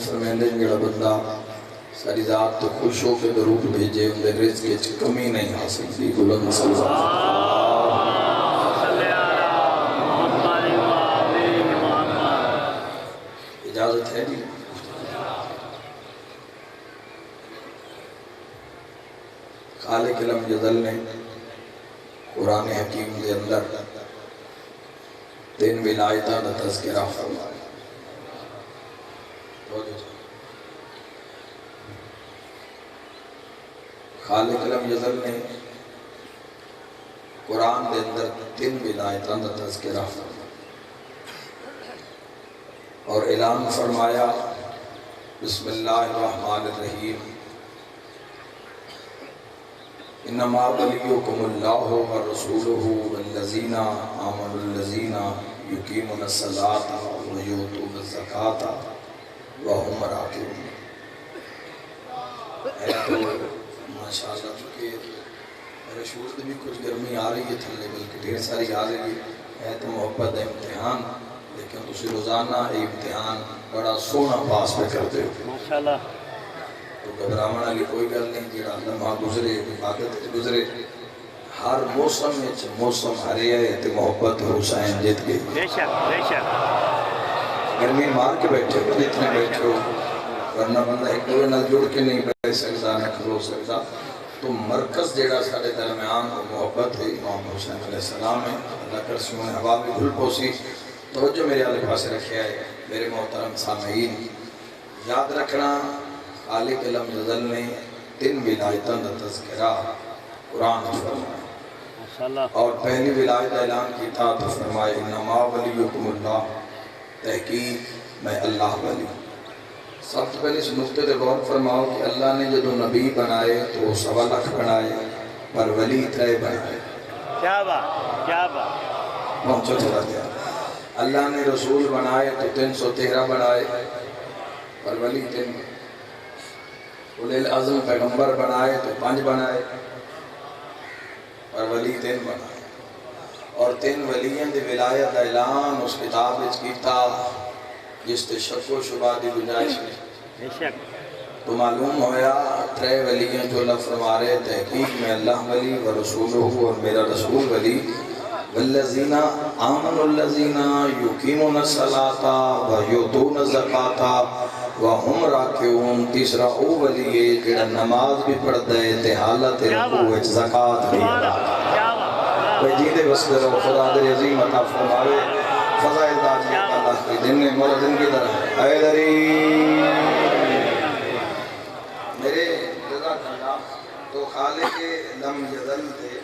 فرمیندے جڑا بندہ ساری ذات تو خوش ہو کے درود بھیجے اندے رزق وچ کمی نہیں حاصل دی بلند صلی اللہ اجازت ہے جی خالق لم یزل نے قرآن حکیم دے اندر 3 ولایتاں دا تذکرہ فرمایا خالق لم یزل نے قرآن دے اندر 3 ولایتاں دا تذکرہ فرمایا اور اعلان فرمایا بسم اللہ الرحمن الرحیم انما ولیکم اللہ ورسولہ والذین آمنوا الذین یقیمون الصلاۃ ویؤتون الزکاۃ وہم راکعون۔ ماشاءاللہ چونکہ میرے شعور سے بھی کچھ گرمی آ رہی ہے تھلے بلکہ ڈھیر ساری آ رہی ہے تو محبت ہے امتحان لیکن تسی روزانہ یہ امتحان بڑا سونا پاس پہ کرتے ہو ماشاءاللہ تو گھبراؤن والی کوئی گل نہیں جڑا لمحہ گزرے عبادت گزرے ہر موسم میں موسم ہرے ہے تو محبت حسین جیت گئی بے شک گرمی مار کے بیٹھے ہو جتنے بیٹھے ہو ورنہ بندہ ایک دوے نال جڑ کے نہیں بیٹھ سکتا نہ کھلو سکتا تو مرکز جیڑا سارے درمیان کو محبت ہے امام حسین علیہ السلام ہے اللہ کر سیون ہوا بھی گھل پوسی توجہ میرے آلے پاس رکھے آئے میرے محترم سامعین یاد رکھنا خالق لم یزل نے 3 ولایتاں دا تذکرہ قرآن فرمایا اور پہلی ولایت اعلان کی تھا تو فرمائے انما ولیکم اللہ تحقیق میں اللہ ولی سب سے پہلے اس نقطے سے غور فرماؤ کہ اللہ نے جدو نبی بنائے تو 1.25 لاکھ بنائے پر ولی 3 بنائے کیا بات پہنچو تھوڑا دیا اللہ نے رسول بنائے تو 313 بنائے پر ولی 3 بنائے اولی العظم پیغمبر بنائے تو 5 بنائے اور ولی 3 بنائے اور 3 ولیوں دی ولایت اعلان اس کتاب وچ کیتا جس تے شک و شبہ دی گنجائش نہیں تو معلوم ہویا 3 ولیوں جو اللہ فرما رہے تحقیق میں اللہ ولی و رسولہ اور میرا رسول ولی والذین آمنوا الذین یقیمون الصلاۃ ویؤتون الزکاۃ وہم راکعون تیسرا او ولی ہے جڑا نماز بھی پڑھتا ہے تے حالت رکوع وچ زکات بھی ادا کوئی جیندے بس کرو خدا دے عظیم عطا فرماوے فضائل داری اللہ کی دن نے مولا دن کی طرح اے دری میرے جزاک اللہ تو خالق لم یزل تھے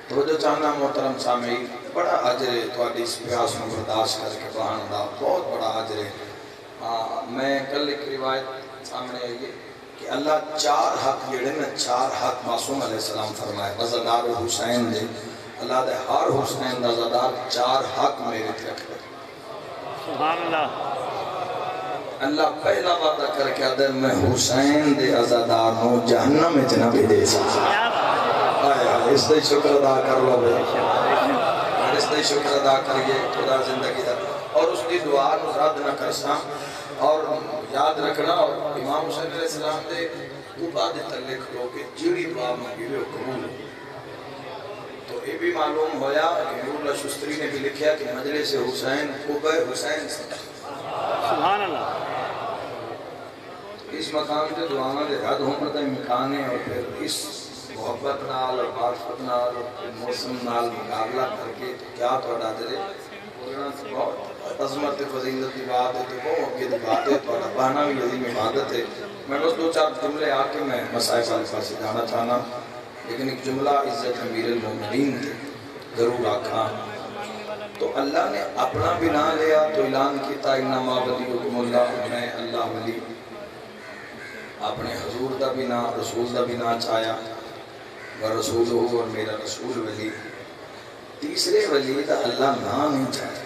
تو جو چاہنا محترم سامعین بڑا عجر ہے تو اس پیاس میں برداشت کر کے بہان دا بہت بڑا عجر ہے میں کل ایک روایت سامنے آئی ہے کہ اللہ 4 حق جڑے نا 4 حق معصوم علیہ السلام فرمائے وزدار حسین دے اللہ دے ہر حسین دا زدار 4 حق میرے تھے رکھتے سبحان اللہ اللہ پہلا وعدہ کر کے ادھر میں حسین دے ازادار نو جہنم میں جنہ بھی دے سکتا اس دے شکر ادا کر لو بے اس دے شکر ادا کریے خدا زندگی دا اور اس کی دعا نزاد نہ کرساں اور یاد رکھنا اور امام حسین علیہ السلام دے دعا دے تلک لو کہ جیڑی دعا مانگی ہوئے قبول تو یہ بھی معلوم ہویا کہ نور اللہ شستری نے بھی لکھیا کہ مجلس حسین قبہ حسین سبحان اللہ اس مقام کے دعانا دے رد ہوں پتہ مکانے اور پھر اس محبت نال اور معرفت نال اور موسم نال مقابلہ کر کے کیا تو اڈا دے بہت عظمت فضیلت کی بات ہے تو بہت اگے دی بات ہے تو بہنا بھی عظیم عبادت ہے میں بس 2-4 جملے آ کے میں مسائل والے سے جانا چاہنا لیکن ایک جملہ عزت امیر المومنین تھے ضرور آکھاں تو اللہ نے اپنا بھی نہ لیا تو اعلان کیتا انما ولیکم اللہ میں اللہ ولی اپنے حضور دا بھی نہ رسول دا بھی نہ چاہیا ورسول ہو اور میرا رسول ولی تیسرے ولی دا اللہ نام نہیں چاہتا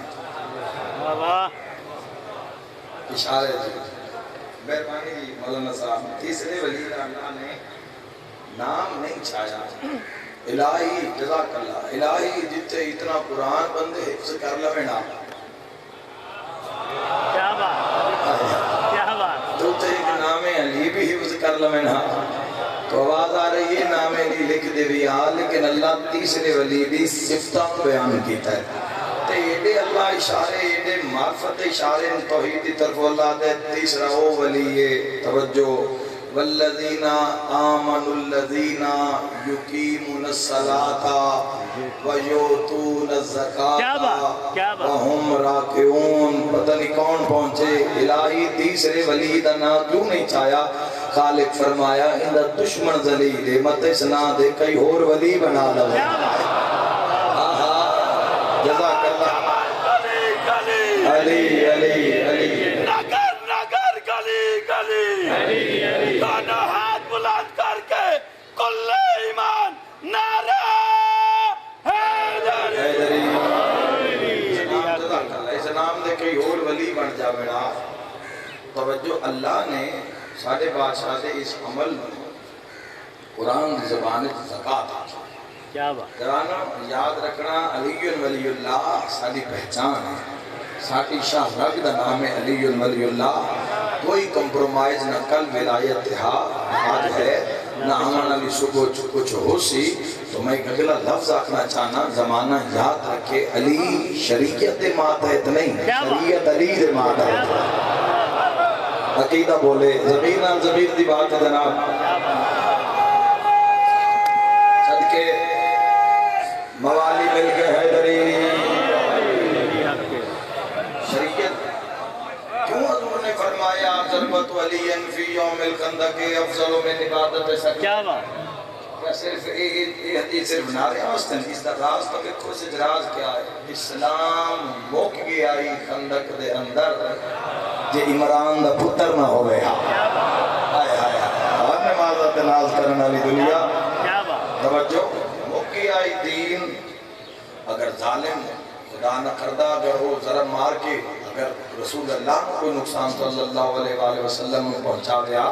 اشارہ جی مہربانی جی مولانا صاحب تیسرے ولی دا اللہ نے نام نہیں چاہیا الہی جزاک اللہ الہی جتے اتنا قرآن بندے حفظ کر لوے نام یہ بھی حفظ کر لمن ہاں تو آواز آ رہی ہے نام علی لکھ دے بھی ہاں لیکن اللہ تیسرے ولی دی صفتہ بیان کیتا ہے تے ایڈے اللہ اشارے ایڈے معرفت اشارے توحید دی طرف اللہ دے تیسرا او ولی ہے توجہ والذین آمنوا الذین یقیمون الصلاۃ ویؤتون الزکاۃ وہم راکعون پتہ نہیں کون پہنچے الہی تیسرے ولی دا نام کیوں نہیں چاہیا خالق فرمایا اندہ دشمن ذلیل ہے مت اس نا دے کئی اور ولی بنا لو جزاک اللہ علی علی علی نگر گلی گلی دونوں ہاتھ بلند کر کے کل ایمان نعرہ حیدری اس نام دے کئی اور ولی بن جا بیڑا توجہ اللہ نے ساڑھے بادشاہ دے اس عمل قرآن دی زبان زکاة کیا بات جرانا یاد رکھنا علی ولی اللہ ساری پہچان ہے ساٹھی شاہ رگ دا نام ہے علی ولی اللہ کوئی کمپرومائز نہ کل ولایت تہا آج ہے نہ آمن علی صبح کچھ ہو سی تو میں ایک اگلا لفظ آکھنا چاہنا زمانہ یاد رکھے علی شریعت ماتحت نہیں شریعت علی دے ماتحت عقیدہ بولے ضمیر نام ضمیر دی بات ہے جناب صدقے موالی مل کے حیدری شریعت کیوں حضور نے فرمایا ضربت علی فی یوم الخندق افضل من عبادت سکر کیا بات کیا صرف یہ حدیث صرف نہ رہے ہیں اس کا راز تو کہ کچھ اجراز کیا ہے اسلام موک گیا ہی خندق دے اندر جے عمران دا پتر نہ ہوئے آئے آئے اور نمازہ تناز کرنا لی دنیا توجہ موک گیا ہی دین اگر ظالم خدا نہ کردہ اگر وہ ذرا مار کے اگر رسول اللہ کو نقصان صلی اللہ علیہ وآلہ وسلم میں پہنچا گیا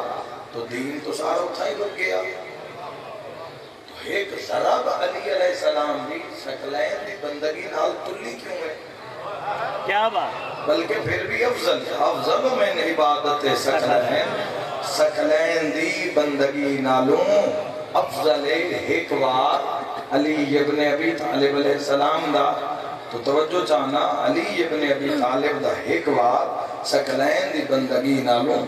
تو دین تو سارا اٹھائی رک گیا تو ایک ذرا علی علیہ السلام بھی شکلین دی بندگی نال تلی کیوں ہے کیا بات بلکہ پھر بھی افضل من عبادت سکلین دی بندگی نالوں افضل ایک بار علی ابن ابی طالب علیہ السلام دا تو توجہ چاہنا علی ابن ابی طالب دا ایک بار سکلین دی بندگی نالوں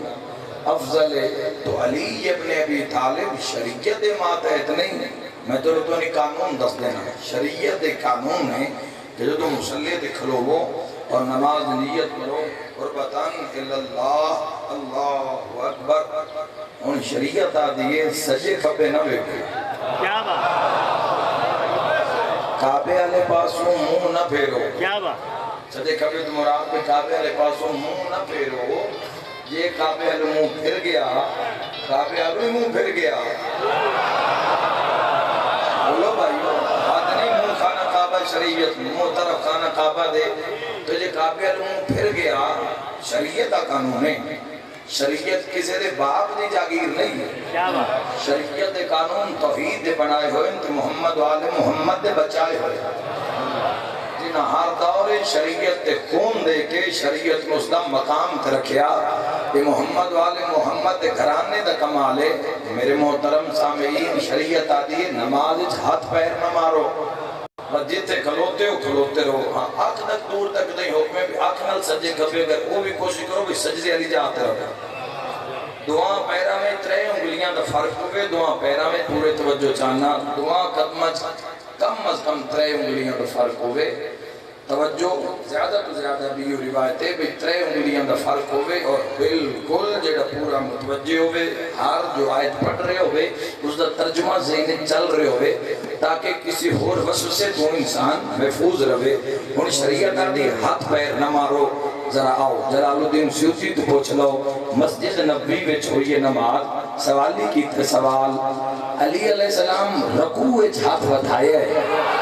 افضل تو علی ابن ابی طالب شریعت ماتحت نہیں میں تو نہیں قانون دس دینا شریعت قانون ہے کہ جو تو مسلح دکھلو وہ اور نماز نیت کرو قربتاً اللہ اللہ اکبر ان شریعت آدھیے سجے کھپے نہ بیٹھے کیا بات کعبے والے پاسوں منہ نہ پھیرو کیا بات سجے کھپے تو مراد پہ کعبے والے پاسوں منہ نہ پھیرو یہ کعبے والے منہ پھر گیا کعبے والے منہ پھر گیا بولو بھائیو بات نہیں منہ خانہ کعبہ شریعت منہ طرف خانہ کعبہ دے تو یہ کعبے والے منہ پھر گیا شریعت کا قانون ہے شریعت کسی دے باپ دی جاگیر نہیں ہے کیا بات شریعت دے قانون توحید دے بنائے ہوئے تو محمد والے محمد دے بچائے ہوئے جنہ ہر دور شریعت تے خون دے کے شریعت میں اس دا مقام تے رکھیا کہ محمد والے محمد دے گھرانے دا کمالے میرے محترم سامعین شریعت آدھی نماز ہاتھ پیر نہ مارو بس جتے کھلوتے رہو ہاں آنکھ تک دور تک نہیں حکم ہے بھی آنکھ نال سجے کھپے اگر وہ بھی کوشش کرو بھی سجدے علی جاتے رہو دعا پیرا میں ترے انگلیاں دا فرق ہوئے دعا پیرا میں پورے توجہ چاہنا دعا کم از کم ترے انگلیاں دا فرق ہوئے توجہ زیادہ تو زیادہ بھی یہ روایت ہے بھی ترے انگلیاں دا فرق ہوئے اور بالکل جڑا پورا متوجہ ہوئے ہر جو آیت پڑھ رہے ہوئے اس دا ترجمہ ذہن چل رہے ہوئے تاکہ کسی اور وسوسے تو انسان محفوظ رہے ان شریعت آدھی ہاتھ پیر نہ مارو ذرا آؤ جلال الدین سیوطی تو پوچھ لو مسجد نبوی میں چھوڑیے نماز سوالی کی تھے سوال علی علیہ السلام رکوع ہاتھ بتھائے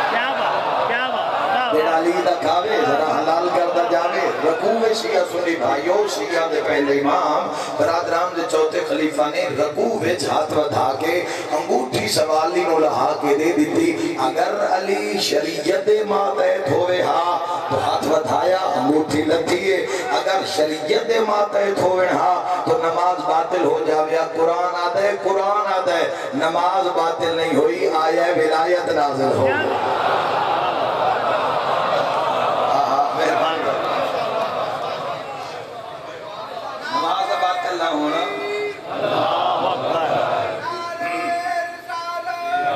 کیا بات بیڑا علی دا کھاوے ذرا حلال کردہ جاوے رکوع شیعہ سنی بھائیو شیعہ دے پہلے امام برادران دے چوتھے خلیفہ نے رکوع وچ ہاتھ ودھا کے انگوٹھی سوالی نو لہا کے دے دیتی اگر علی شریعت ماتحت ہوئے ہاں تو ہاتھ ودھایا انگوٹھی لگتی ہے اگر شریعت ماتحت ہوئے ہاں تو نماز باطل ہو جاویا قرآن آدھے نماز باطل نہیں ہوئی آیا ولایت نازل ہو نماز باطل نہ ہونا اللہ اکبر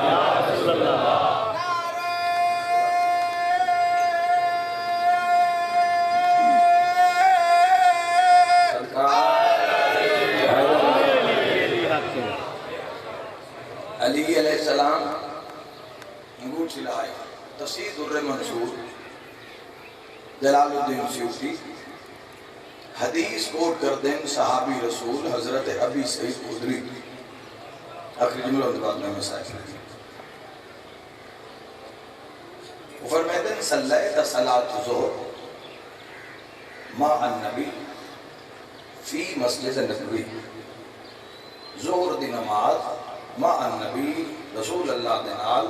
یا رسول اللہ علی علیہ السلام انگوٹھی لائے تفسیر در منصور جلال الدین سیوطی حدیث کوٹ کر دیں صحابی رسول حضرت ابی سعید خدری آخری جملہ اندر بعد میں مسائل وہ فرمائے دیں صلیت صلاة ظہر مع النبی فی مسجد نبوی ظہر دی نماز مع النبی رسول اللہ دنال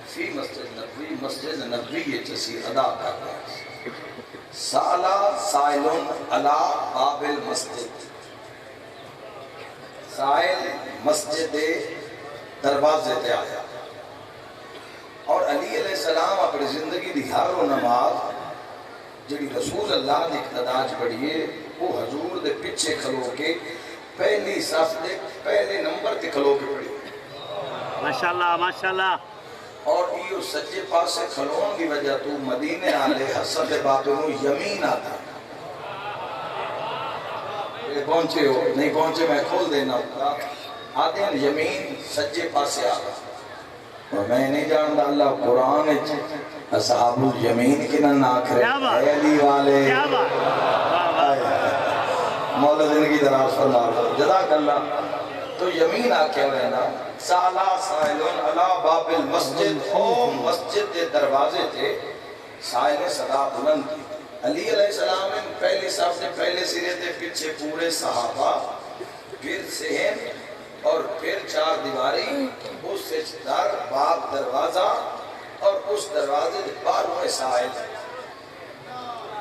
فی مسجد نبوی چسی ادا کرتا ہے سالا سائلن علا باب المسجد سائل مسجد دروازے تے آیا اور علی علیہ السلام اپنی زندگی دی ہر نماز جڑی رسول اللہ نے اقتداج پڑھیے وہ حضور دے پیچھے کھلو کے پہلی صف دے پہلے نمبر تے کھلو کے پڑھی ماشاءاللہ ماشاءاللہ اور یہ سجے پاس سے کھلون کی وجہ تو مدینے آلے حسن بابے نو یمین آتا یہ پہنچے ہو نہیں پہنچے میں کھول دینا ہوتا آدھے ہیں یمین سجے پاس سے آتا اور میں نہیں جانتا اللہ قرآن اصحاب الیمین کی نہ ناکھ رہے اے علی والے مولا زندگی دراز فرما جزاک اللہ تو یمین آکے رہنا سالا سائلون علا باب المسجد او مسجد دے دروازے تھے سائل صدا بلند کی علی علیہ السلام نے پہلی صاحب سے پہلے سرے تھے پیچھے پورے صحابہ پھر سہن اور پھر چار دیواری اس سے در باب دروازہ اور اس دروازے دے بارویں سائل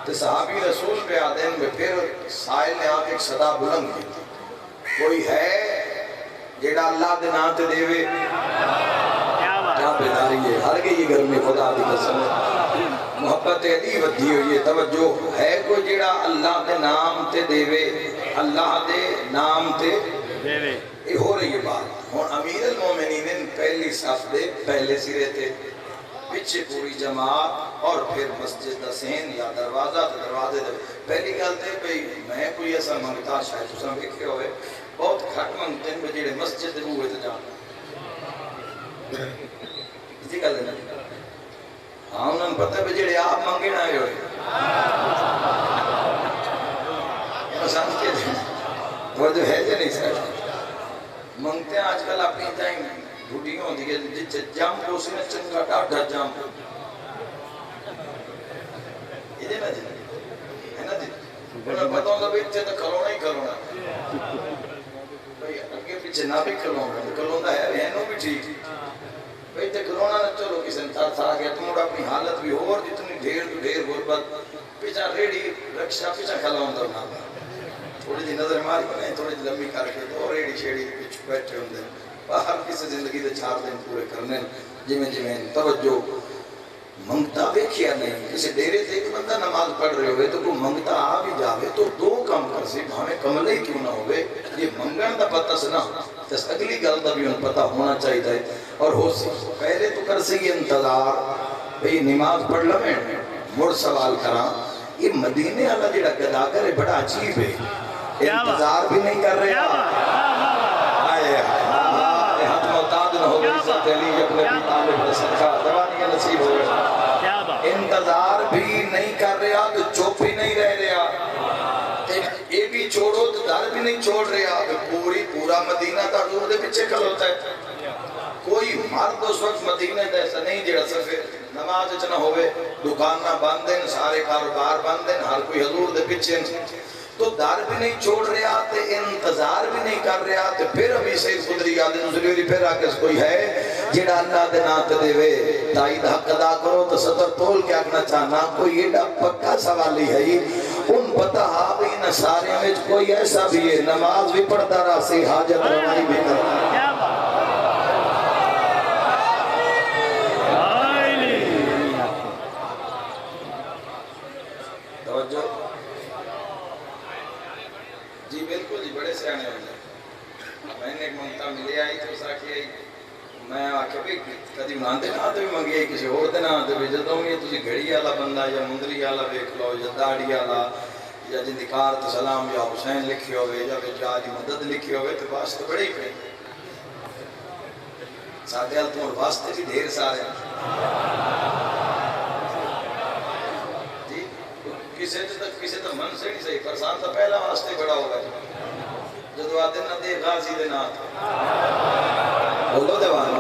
تو صحابی رسول پہ آدھیں میں پھر سائل نے آکے ایک صدا بلند کی تھی کوئی ہے جیڑا اللہ دے نام تے دیوے کیا بیداری ہے ہر کے یہ گھر میں خدا دی قسم ہے محبت علی ودھی ہوئی ہے توجہ ہے کوئی جیڑا اللہ دے نام تے دیوے اللہ دے نام تے دیوے یہ ہو رہی ہے بات اور امیر المومنین پہلی صف دے پہلے سرے تھے پیچھے پوری جماعت اور پھر مسجد دسین یا دروازے دے پہلی گل تے بھئی میں کوئی ایسا منگتا شاید اس نے دیکھے ہوئے بہت کھٹ منگتے ہیں جیڑے مسجد دے ہوئے تے جانا اسی گل ہے ہاں انہوں نے پتہ ہے جیڑے آپ منگے نہ ہوئے پسند کے دیں وہ جو ہے جو نہیں سکتا منگتے ہیں آج کل اپنی ٹائم بھوٹیوں ہوتی ہے جس جام کو اسی میں چنگا ڈاٹا جام کو یہ دے نا جی ہے نا جی انہیں پتہ ہوگا بھی اتنے تو کھلونا ہی کھلونا بھئی اگے پیچھے نہ بھی کھلونا کھلونا ہے رہنوں بھی ٹھیک بھئی تے کھلونا نہ چلو کسی نے تار تھا گیا تمہارا اپنی حالت بھی ہو اور جتنی ڈھیر تو ڈھیر غربت پیچھا ریڈی رکشا پیچھا کھلونا تو نہ تھوڑی جی نظر ماری بنائیں تھوڑی جی لمبی کر کے تو ریڈی شیڈی پیچھ بیٹھے ہوں دے باہر کسی زندگی دے 4 دن پورے کرنے جمیں توجہ منگتا ویکھیا نہیں کسی ڈیرے سے ایک بندہ نماز پڑھ رہے ہوئے تو کوئی منگتا آ بھی جاوے تو 2 کام کر سی ہمیں کملے ہی کیوں نہ ہوئے یہ منگن دا پتہ سے نہ جس اگلی گل دا بھی انہیں پتہ ہونا چاہیے تھا اور ہو سی پہلے تو کر سی یہ انتظار بھئی نماز پڑھ لمیں مڑ سوال کراں یہ مدینے والا جڑا گداگر ہے بڑا عجیب ہے انتظار بھی نہیں کر رہے آئے ہاتھ محتاج نہ ہو گئی ساتھ علی اپنے بھی طالب نے صدقہ دوانی کا نصیب ہو گیا انتظار بھی نہیں کر رہا تو چوپ بھی نہیں رہ رہا یہ بھی چھوڑو تو در بھی نہیں چھوڑ رہا پورا مدینہ تا حضور دے پیچھے کھلوتا ہے کوئی مرد اس وقت مدینے دا ایسا نہیں جڑا صرف نماز وچ نہ ہوئے، دکاناں بند ہیں، سارے کاروبار بند ہیں، ہر کوئی حضور دے پیچھے تو دار بھی نہیں چھوڑ رہا تے انتظار بھی نہیں کر رہا تے پھر ابھی سید خدری آدھے نزلی پھر آکے کوئی ہے جڑا اللہ دے نات دے وے تائید حق ادا کرو تو صدر تول کے آکنا چاہنا کوئی ایڈا پکا سوالی ہے ان پتہ ہاں بھی نہ سارے میں کوئی ایسا بھی ہے نماز بھی پڑھتا رہا سی حاجت روائی بھی کرتا توجہ جی بالکل جی بڑے سیانے ہو جائے میں نے ایک منگتا ملے آئی تو سا کی میں آکے بھی کدی مناندے نہ آتے بھی منگی آئی کسی اور دے نہ آتے بھی جدوں گے تجھے گھڑی آلا بندہ یا مندری آلا بیک لو یا داڑی آلا یا جندکار تو سلام یا حسین لکھی ہوئے یا جاج مدد لکھی ہوئے تو واسطے بڑے ہی پڑے ساتھ حال تمہر واسطے بھی دھیر سارے کسی تو من سے نہیں صحیح پرسان تو پہلا واسطے بڑا ہوگا جدو آتے نہ دے غازی دے نات بولو دیوانا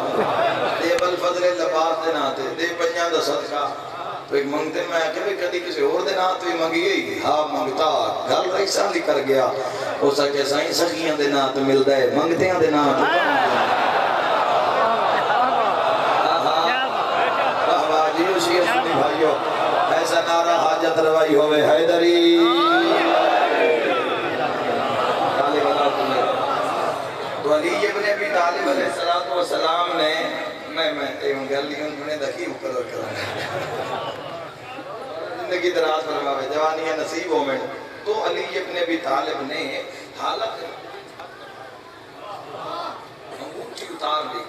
دے بالفضل لباس دے ناتے دے پنجان دا صدقہ تو ایک منگتے میں آکے بھی کدی کسی اور دے نات بھی منگی گئی ہاں منگتا گل رہی سالی کر گیا ہو سکے سائیں سخیاں دے نات مل دے منگتے ہیں دے نات بہواجیو شیر سنی بھائیو ایسا نعرہ حاجت روائی ہوئے حیدری تو علی ابن ابی طالب علیہ السلام نے میں ایون گلی انہوں نے دکھی مقرر کرا زندگی دراز فرماوے جوانی نصیب ہو میں تو علی ابن ابی طالب نے حالت انگوٹھی اتار لی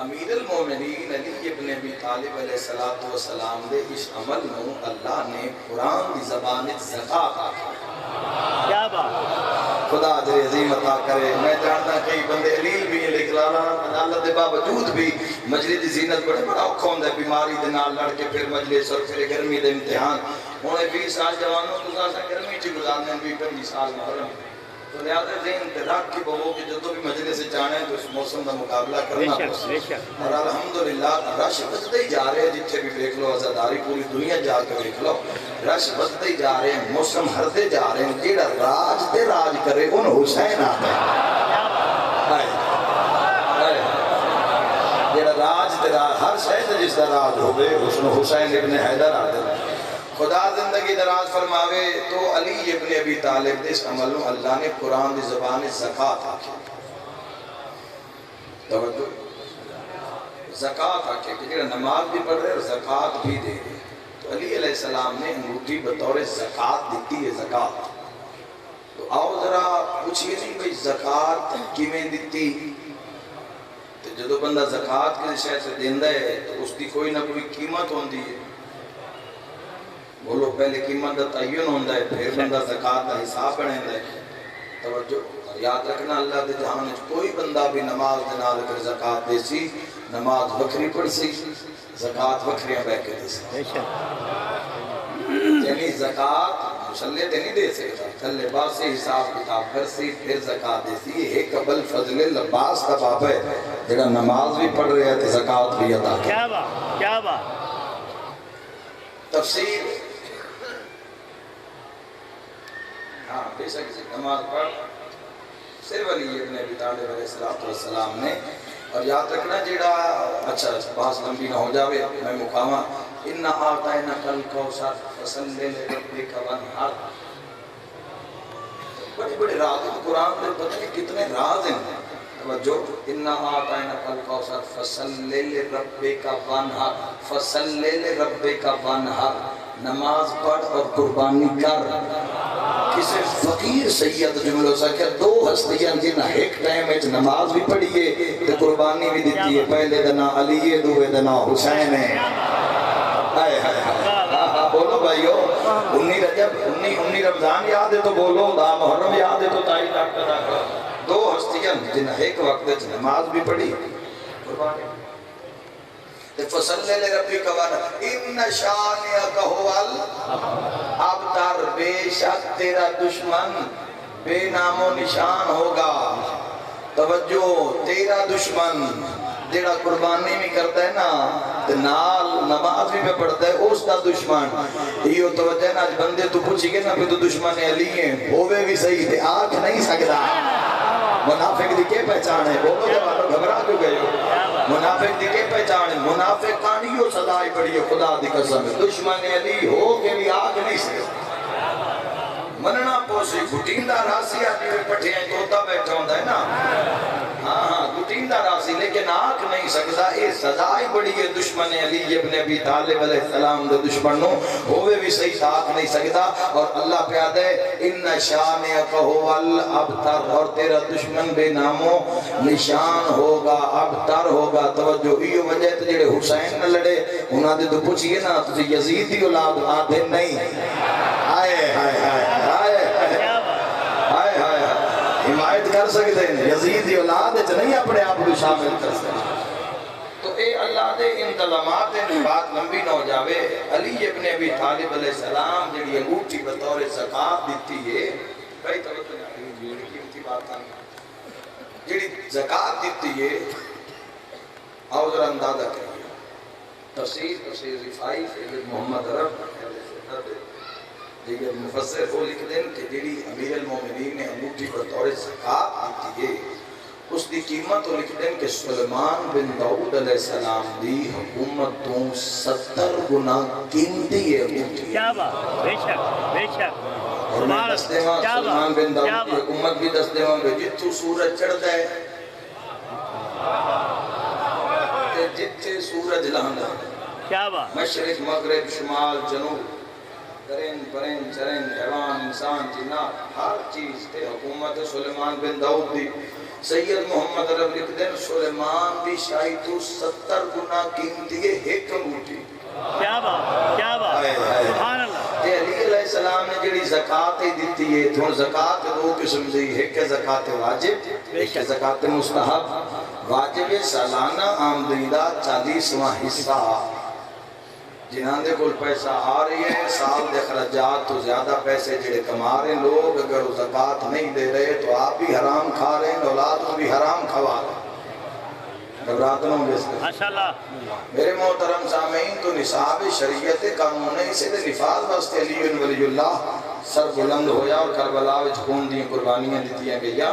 امیر المومنین علی ابن ابی طالب علیہ السلام دے اس عمل میں اللہ نے قرآن دی زبان زکاة آکھا کیا بات خدا دے عظیم عطا کرے میں جانتا کئی بندے علیل بھی ہیں لیکن اللہ دے باوجود بھی مجلس دی زینت بڑے بڑا اوکھا ہوندہ ہے بیماری دے نال لڑ کے پھر مجلس اور پھر گرمی دے امتحان انہیں 20 سال جوانوں گزارتا گرمی چی گزارنے بھی 25 سال محرم تو لہذا ذہن تراک کی بہو کہ جدو بھی مجلس سے جانے تو اس موسم کا مقابلہ کرنا اور الحمدللہ رش بچتے ہی جا رہے ہیں جتھے بھی دیکھ لو عزاداری پوری دنیا جا کے دیکھ لو رش بچتے ہی جا رہے ہیں موسم ہردے جا رہے ہیں جیڑا راج تے راج کرے ان حسین آتا ہے جیڑا راج تے راج ہر شہد جس کا راج ہوئے حسین ابن حیدر آتے ہیں خدا زندگی دراز فرماوے تو علی ابن ابی طالب دے اس عمل میں اللہ نے قرآن دی زبان زکاة آکے توجہ زکاة آکے کہ نماز بھی پڑھ رہے اور زکاة بھی دے رہے تو علی علیہ السلام نے انگوٹھی بطور زکاة دیتی ہے زکاة تو آؤ ذرا پوچھئے نہیں بھئی زکاة کیمیں دیتی تو جدو بندہ زکاة کے شہر سے دیندہ ہے تو اس دی کوئی نہ کوئی قیمت ہوندی ہے بولو پہلے قیمت دا تعین ہوندہ ہے پھر بندہ زکاة دا حساب بڑھیں دے توجہ یاد رکھنا اللہ دے جہاں کوئی بندہ بھی نماز دنال کر زکاة دے سی نماز وکری پڑھ سی زکاة وکریاں بے کے دے سی یعنی زکاة مسلح دے نہیں دے سکتا چلے باس سے حساب کتاب کر سی پھر زکاة دے سی ایک قبل فضل لباس کا باب ہے جڑا نماز بھی پڑھ رہے ہیں تو زکاة بھی ادا کر کیا بات کیا بات تفسیر ہاں بے شک سے نماز پڑھ صرف علی ابن ابی طالب علیہ السلام نے اور یاد رکھنا جیڑا اچھا بحث لمبی نہ ہو جاوے میں مقامہ اِنَّا آتَيْنَكَ الْكَوْثَرَ فَصَلِّ لِرَبِّكَ وَانْحَرْ بڑے بڑے راز ہیں قرآن میں پتہ نہیں کتنے راز ہیں توجہ اِنَّا آتَيْنَكَ الْكَوْثَرَ فَصَلِّ لِرَبِّكَ وَانْحَرْ فَصَلِّ لِرَبِّكَ وَانْحَرْ نماز پڑھ اور قربانی کر کسی فقیر سید جملہ سکے دو ہستیاں جنہ ایک ٹائم ایچ نماز بھی پڑھئے تو قربانی بھی دیتی ہے پہلے دنا علی دوے دنا حسین ہے آئے آئے آئے بولو بھائیو 19 رجب 19 رمضان یاد ہے تو بولو دا محرم یاد ہے تو تائی ڈاکٹر دو ہستیاں جنہ ایک وقت ایچ نماز بھی پڑھی قربانی فصلی لربک وانحر ان شانئک هو الابتر بے شک تیرا دشمن بے نام و نشان ہوگا توجہ تیرا دشمن جیڑا قربانی بھی کرتا ہے نا تے نال نماز بھی پڑھتا ہے اس دا دشمن یہ توجہ نا بندے تو پوچھی گے نا پھر تو دشمن علی ہیں ہووے بھی صحیح تے آنکھ نہیں سکتا منافق دی کے پہچان ہے بولو جوانو گھبرا کیوں گئے ہو منافق دی کے پہچان ہے منافق کانیوں صدائی پڑی ہے خدا دی قسم ہے دشمن علی ہو کے بھی آنکھ نہیں سکتا مننا پوسی گھٹیندہ راسی آدھی میں پٹھے ہیں توتا بیٹھا ہوندہ ہے نا ہاں گھٹیندہ راسی لیکن آنکھ نہیں سکتا یہ سزائی بڑی ہے دشمن علی ابن ابی طالب علیہ السلام دے دشمنوں ہوئے بھی صحیح آنکھ نہیں سکتا اور اللہ پہ آدھے ان شانئک هو الابتر اور تیرا دشمن بے ناموں نشان ہوگا ابتر ہوگا توجہ یہ وجہ تو جڑے حسین نہ لڑے انہاں دے تو پوچھئے نا تو یزید دی اولاد آدھے نہیں آئے آئے آئے حمایت کر سکتے ہیں یزید اولاد نہیں اپنے آپ کو شامل کر سکتے تو اے اللہ دے انتظامات ہیں بات لمبی نہ ہو جاوے علی ابن ابی طالب علیہ السلام جڑی انگوٹھی بطور زکاة دیتی ہے کئی توجہ قیمتی بات جڑی زکاة دیتی ہے آؤ ذرا اندازہ کریے تفسیر رفائی سید محمد عرب لیکن مفسر وہ لکھ دیں کہ جیڑی امیر المومنین نے انگوٹھی پر طور زکاة دیتی ہے اس دی قیمت وہ لکھ دیں کہ سلیمان بن داؤد علیہ السلام دی حکومت تو 70 گنا قیمتی ہے انگوٹھی کیا بات بے شک اور میں دس دے وہاں سلیمان بن داؤد کی حکومت بھی دس دے وہاں جتو سورج چڑھتا ہے جتھے سورج لہندا کیا بات مشرق مغرب شمال جنوب درین برین چرین حیوان انسان جنات ہر چیز تے حکومت سلیمان بن داؤد دی سید محمد عرب لکھ دیں سلیمان دی شاہی تو 70 گنا قیمتی ہے ایک انگوٹھی کیا بات سبحان اللہ تے علی علیہ السلام نے جڑی زکاة دیتی ہے تو زکاة دو قسم دی ایک ہے زکاة واجب ایک ہے زکاة مستحب واجب سالانہ آمدنی دا 40واں حصہ جنہاں دے کل پیسہ آ رہی ہے سال دے خرجات تو زیادہ پیسے جڑے کما رہے ہیں لوگ اگر وہ زکاة نہیں دے رہے تو آپ بھی حرام کھا رہے ہیں اولاد کو بھی حرام کھوا رہے ہیں گھبراتنا ہوں جس میں ماشاءاللہ میرے محترم سامعین تو نصاب شریعت قانون ہے اسے دے نفاذ واسطے علی ولی اللہ سر بلند ہویا اور کربلا وچ خون دی قربانیاں دیتیاں گیا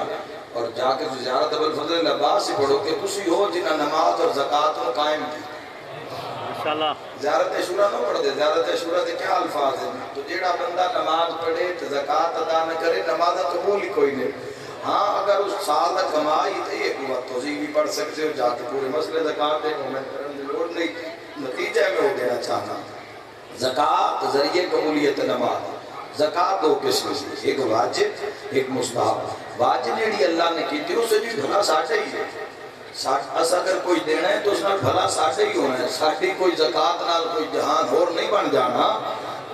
اور جا کے زیارت ابوالفضل العباس سے پڑھو کہ تسی ہو جنہاں نماز اور زکاة قائم کی زیارت شورا نہ پڑھ دے زیارت شورا دے کیا الفاظ ہیں تو جیڑا بندہ نماز پڑھے تو زکاة ادا نہ کرے نماز قبول ہی کوئی نہیں ہاں اگر اس سال تک کمائی تو یہ قوت توضیح بھی پڑھ سکتے ہو جا کے پورے مسئلے زکاة دے کومنٹ کرنے کی لوڑ نہیں نتیجہ میں ہو دینا چاہنا زکاة ذریعے قبولیت نماز زکاة دو قسم سے ایک واجب ایک مستحب واجب جیڑی اللہ نے کی تھی اسے بھی بھلا ساٹھے ہی ہے اسا اگر کوئی دینا ہے تو اس نال بھلا ساٹھے ہی ہونا ہے ساٹھی کوئی زکاة نال کوئی جہان اور نہیں بن جانا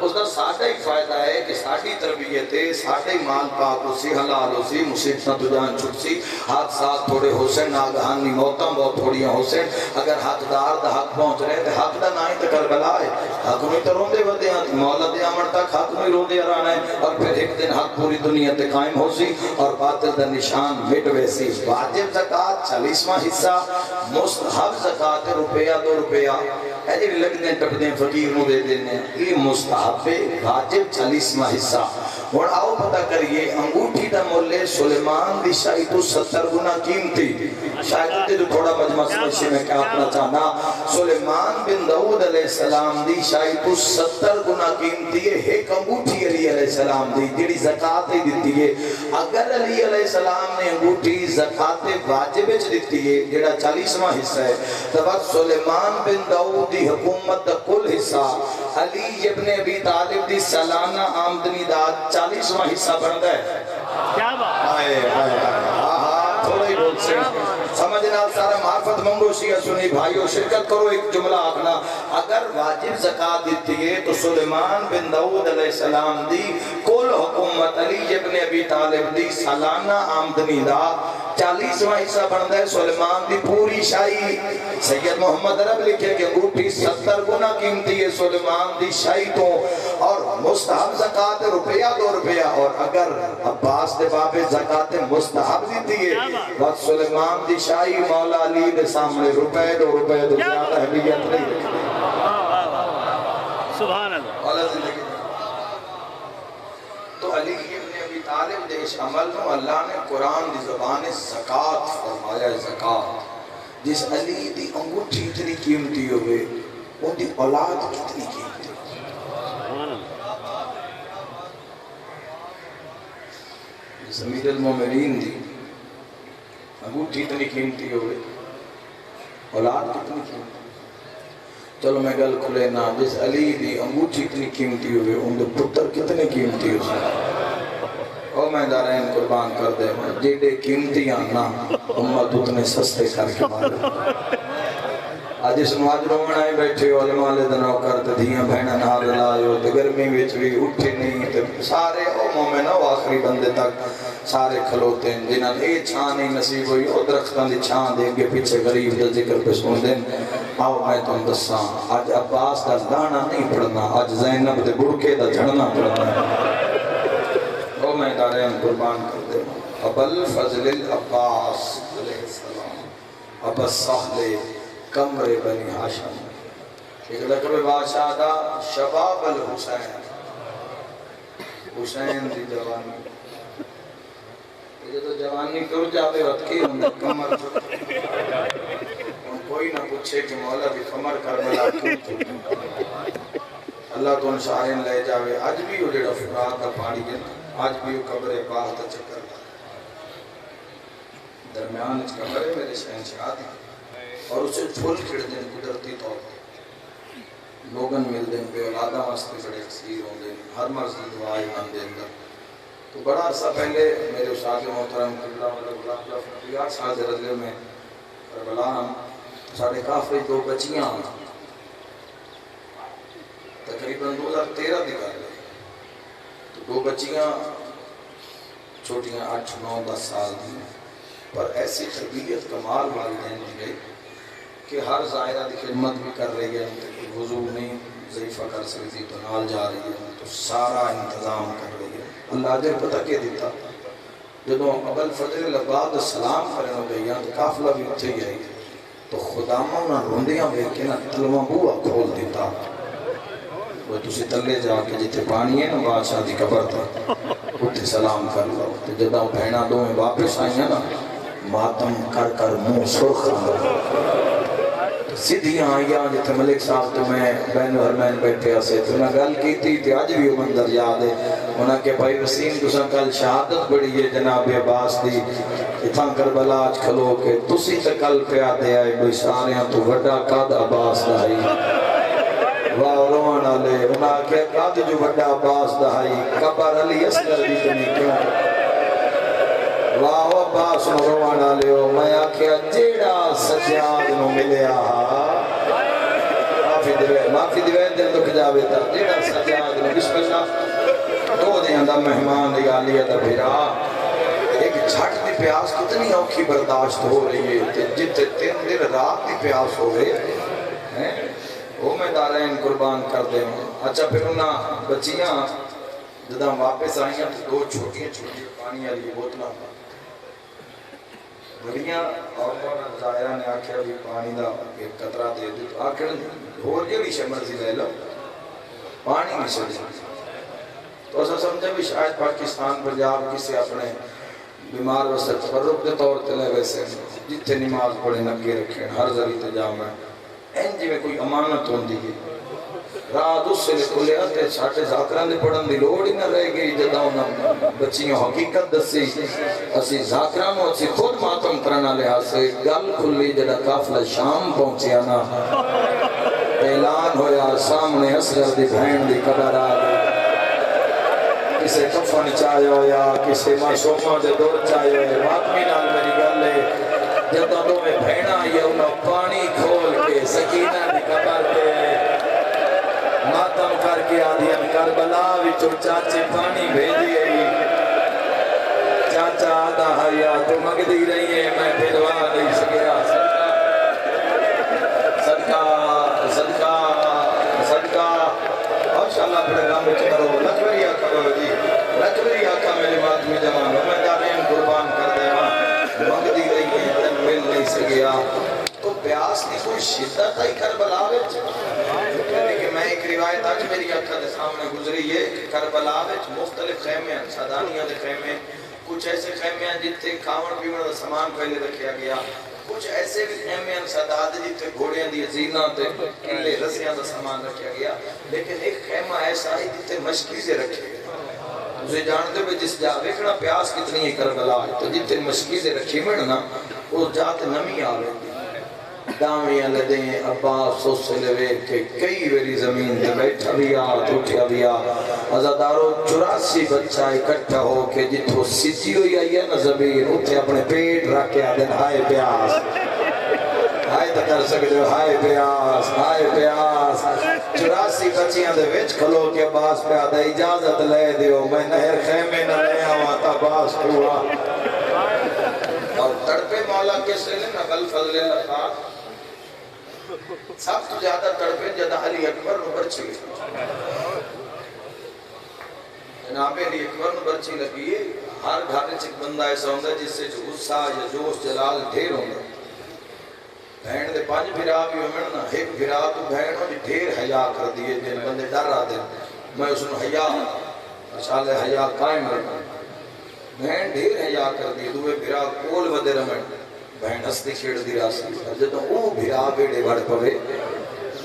اس کا ساٹھا ہی فائدہ ہے کہ ساٹھی تربیت ہے ساٹھا ہی مال پاک ہو سی حلال ہو سی مصیبت جان چھٹ سی حادثات تھوڑے ہو سن ناگہانی موتاں بہت تھوڑیاں ہو سن اگر حقدار دا حق پہنچ رہے تو حق دا نہ ہی تو کربلا ہے حق میں تو روندے ودے ہیں مولا دے امر تک حق میں روندے آنا ہے اور پھر ایک دن حق پوری دنیا تے قائم ہو سی اور باطل دا نشان مٹ ویسی واجب زکاة 40واں حصہ مستحب زکاة روپیہ 2 روپیہ ہے جی لگ دیں ٹپ دیں فقیر نو دے دینے یہ مستحب واجب 40واں حصہ اور آؤ پتہ کریے انگوٹھی دا مولے سلیمان دی شاہی تو 70 گنا قیمتی شاید تے تو تھوڑا مجمع سمجھے میں کیا اپنا چاہنا سلیمان بن داؤد علیہ السلام دی شاہی تو 70 گنا قیمتی ہے ایک انگوٹھی علی علیہ السلام دی جیڑی زکاة دیتی ہے اگر علی علیہ السلام نے انگوٹھی زکاة واجب دیتی ہے جیڑا 40واں حصہ ہے تو وقت سلیمان بن داؤد دی حکومت دا کل حصہ علی ابن ابی طالب دی سالانہ آمدنی دا 40واں حصہ بنتا ہے کیا بات آئے آئے آہا تھوڑا ہی بول سے سمجھنا سارا معرفت منگوشی ہے سنی بھائیو شرکت کرو ایک جملہ آگنا اگر واجب زکاة دیتی ہے تو سلیمان بن داؤد علیہ السلام دی کل حکومت علی ابن ابی طالب دی سالانہ آمدنی دا 40واں حصہ بنتا ہے سلیمان دی پوری شاہی سید محمد عرب لکھے کہ انگوٹھی 70 گنا قیمتی ہے سلیمان دی شاہی تو اور مستحب زکاة روپیہ 2 روپیہ اور اگر عباس دے بابے زکاة مستحب دیتی ہے وقت سلیمان دی شاہی بھائی مولا علی دے سامنے روپے دو زیادہ اہمیت نہیں رکھی سبحان اللہ مولا زندگی تو علی ابن ابی طالب دے اس عمل میں اللہ نے قرآن دی زبان زکاة فرمایا زکاة جس علی دی انگوٹھی اتنی قیمتی ہوئے ان دی اولاد کتنی قیمتی ہوئے جس امیر المومنین دی انگوٹھی اتنی قیمتی ہوئے اولاد کتنی قیمتی چلو میں گل کھلے نا جس علی دی انگوٹھی اتنی قیمتی ہوئے ان دے پتر کتنے قیمتی ہوئے او میں دارین قربان کر دے جیڑے قیمتی آنا امت اتنے سستے کر کے مارے آج اس نواز رومن آئے بیٹھے ہو علماء لے دنوں کرتے دھیاں بہنہ نار لائے ہو تے گرمی ویچ بھی اٹھے نہیں تے سارے او مومن او آخری بندے تک سارے کھلوتے ہیں جنہاں اے چھان نہیں نصیب ہوئی او درختان دی چھان دے گے پیچھے غریب دا ذکر پہ سن دیں آؤ میں تم دساں آج عباس دا دانا نہیں پڑھنا آج زینب دے بڑکے دا جھڑنا پڑھنا او میں دارین قربان کر دے ابا الفضل العباس علیہ السلام ابا السحل کمر بنی حاشم ایک لقب بادشاہ دا شباب الحسین حسین دی جوانی یہ تو جوانی کیوں جاوے رکھی ہوں کمر کوئی نہ پوچھے کہ مولا بھی کمر کربلا کیوں تھی اللہ تو انشارین لے جاوے آج بھی وہ جڑا فرات دا پانی ہے آج بھی وہ قبر پاک دا چکر درمیان اس کمرے میرے شہنشاہ دی اور اسے پھول کھڑ دیں قدرتی طور پر لوگن مل دیں بے اولادہ واسطے بڑے کثیر ہوں دیں ہر مرض کی دعائی من دیں در تو بڑا عرصہ پہلے میرے استاد محترم قبلہ غلام جعفر 8 سال رضلے میں کربلا ہم ساڑھے کافری 2 بچیاں تقریباً 2013 دی کر لیں تو 2 بچیاں چھوٹیاں 8 9 10 سال دی پر ایسی تربیت کمال والدین دی گئی کہ ہر ظاہرہ دی خدمت بھی کر رہی ہے وضو نہیں ضعیفہ کر سکتی تو نال جا رہی ہے تو سارا انتظام کر رہی ہے اللہ جر پتہ کے دیتا جدوں ابا الفضل العباد السلام کرنے ہو گئی تو قافلہ بھی اتھے گئی تو خدامہ انہاں روندیاں بے کے نا تلوہ بوہ کھول دیتا وہ تسی تلے جا کے جتے پانی ہے نا بادشاہ دی قبر تھا اتھے سلام کر لو تو جدوں بہنہ دو میں واپس آئیں نا ماتم کر کر منہ سرخ سیدھیاں آئیاں جتے ملک صاحب تو میں بین الحرمین بیٹھے اسے تو انہاں گل کی تھی آج بھی وہ منظر یاد ہے انہاں کہ بھائی وسیم تساں کل شہادت بڑی ہے جناب عباس دی اتھاں کربلا آج کھلو کے تسی تے کل پیا دے آئے کوئی ساریاں تو وڈا قد عباس دائی واہ روان آلے انہاں کہ قد جو وڈا عباس دائی قبر علی اصغر دی تنی کیوں واہ عباس روان آلے ہو میں آکھیا جیڑا سجاد نو ملیا معافی دیوے دل دکھ جاوے تا جیڑا سجاد نو بسم اللہ دو دیاں دا مہمان دی آلیہ دا بھیرا ایک جھٹ دی پیاس کتنی اوکھی برداشت ہو رہی ہے جتے 3 دن رات دی پیاس ہو گئے وہ میں دارین قربان کر دیں اچھا پھر انہاں بچیاں جدہ واپس آئیاں تو 2 چھوٹیاں پانی آلی بوتلاں بڑیاں اور ظاہرہ نے آکھیا بھی پانی دا ایک قطرہ دے دی تو آکھر ہور یہ بھی مرضی لے لو پانی نہیں سے دے تو ایسا سمجھے بھی شاید پاکستان پر جا کسی اپنے بیمار وسط تبرک دے طور تلے ویسے جتنے نماز پڑھے نگے رکھیں ہر ذری تجام ہے این جی میں کوئی امانت ہوں دی رات اس سے کھلے آتے چھاٹے زاکران دے پڑھن دی لوڑ ہی نہ رہ گئی جدہ انہاں بچیاں حقیقت دسی اسی زاکران ہو اسی خود ماتم کرنا لحاظ سے گل کھلی جدہ قافلہ شام پہنچے آنا اعلان ہویا سامنے اصغر دی بہن دی قبر آ کسے کفن چاہے ہویا کسے معصومہ دے دور چاہے ہویا ماتمی نال میری گل ہے جدہ دو میں بہن آئی ہے انہاں پانی کھول کے سکینہ دی قبر کے ماتم کر کے آدھیاں کربلا وچو چاچے پانی بھیجی ہے چاچا آدھا حیا تو مگ دی رہی ہے میں پھروا نہیں سکیا صدقہ صدقہ صدقہ ماشاءاللہ پروگرام میں کرو لکھوری آقا جی لکھوری آقا میرے بات میں جوان ہو میں دارین قربان کر دے مگ دی رہی ہے مل نہیں سکیا پتا ہی کربلا وچ کہ میں ایک روایت آج میری آنکھوں کے سامنے گزری ہے کہ کربلا وچ مختلف خیمے ہیں، سادانیاں دے خیمے، کچھ ایسے خیمے ہیں جتے کھاون پیون دا سامان پہلے رکھیا گیا، کچھ ایسے بھی خیمے ہیں سادات جتے گھوڑیاں دی زینہ تے قلعے رسیاں دا سامان رکھیا گیا، لیکن ایک خیمہ ایسا ہے جتے مشکیزیں رکھے گئے۔ اسے جانتے ہوئے جس جا دیکھنا پیاس کتنی ہے کربلا تو جتے مشکیزیں رکھی مڑنا وہ جاتے نمی آوے گی دامیاں لدیں عباس سوسے لوے کہ کئی ویری زمین تے بیٹھا بھی آت اٹھیا بھی آت ازادارو 84 بچہ اکٹھا ہو کے جتو سیچی ہوئی آئی ہے نا زمین اتھے اپنے پیٹ رکھ کے آدھن ہائے پیاس ہائے تا کر سکتے ہو ہائے پیاس 84 بچیاں دے وچ کھلو کے عباس پہ آدھا اجازت لے دیو میں نہر خیمے نہ لے آوا تا عباس ہوا اور تڑپے مولا کیسے لے نا بل فضل اللہ خواہ سب تو زیادہ تڑپے جدہ علی اکبر نو برچی جناب علی اکبر نو برچی لگی ہے ہر گھانے چک بندہ ایسا ہوندہ جس سے جو غصہ یا جوش جلال ڈھیر ہوندہ بہن دے 5 بھرا بھی ہومننا ایک بھرا تو بہن ہو ڈھیر حیاء کر دیئے جن بندے ڈر رہا دے میں اس نے حیاء اشالہ حیاء قائم رکھا بہن ڈھیر حیاء کر دیئے دوے بھرا کول ودے رمن بہن ہستی کھیڑ دی راسی جدو او بھرا بیڑے بڑھ پوے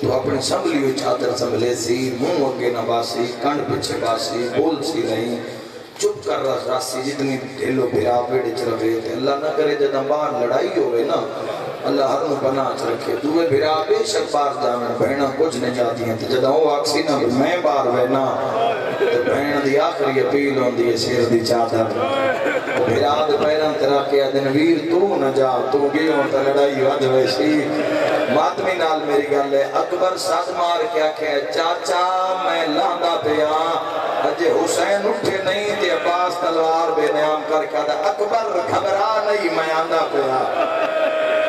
تو اپنی سنبھلی ہوئی چادر سنبھلے سی منہ اگے نہ باسی کنڈ پچھے باسی بول سی نہیں چپ کر راسی جتنی ڈھیلو بھرا بیڑے چلوے تھے اللہ نہ کرے جدہ باہر لڑائی ہوئے نا اللہ ہر نو بنا چ رکھے دوے بھرا بے شک بار جاویں بہنا کچھ نہیں جاتی ہیں جدہ وہ آکسی نہ میں بار وینا تو بہن دی آخری اپیل ہوندی ہے شیر دی چادر بھرا دے پیران ترا کے دن ویر تو نہ جا تو گیوں تا لڑائی ود ویسی ماتمی نال میری گل ہے اکبر ساتھ مار کیا کہ چاچا میں لاندا پیا اجے حسین اٹھے نہیں تے عباس تلوار بے نیام کر کے اکبر گھبرا نہیں میں آندا پیا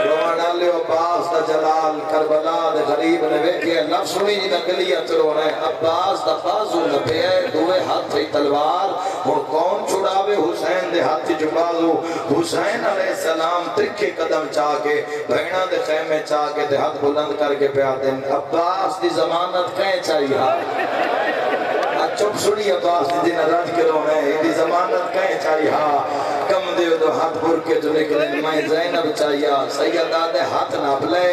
روانا لے عباس دا جلال کربلا دے غریب نے ویکھے لفظ سنی جی دا گلیہ ترو رہے عباس دا بازو نپے دوے ہاتھ ہی تلوار اور کون چھڑاوے حسین دے ہاتھ جو بازو حسین علیہ السلام ترکے قدم چاہ کے بہنہ دے خیمے چاہ کے دے ہاتھ بلند کر کے پیا دیں عباس دی ضمانت کہیں چاہیے چپ سڑی عباس دی دن رد کرو ہے دی ضمانت کہیں چاہیے کم دیو دو ہاتھ بھر کے جو نکلیں میں زینب چاہیے سیدہ دے ہاتھ نہ پلے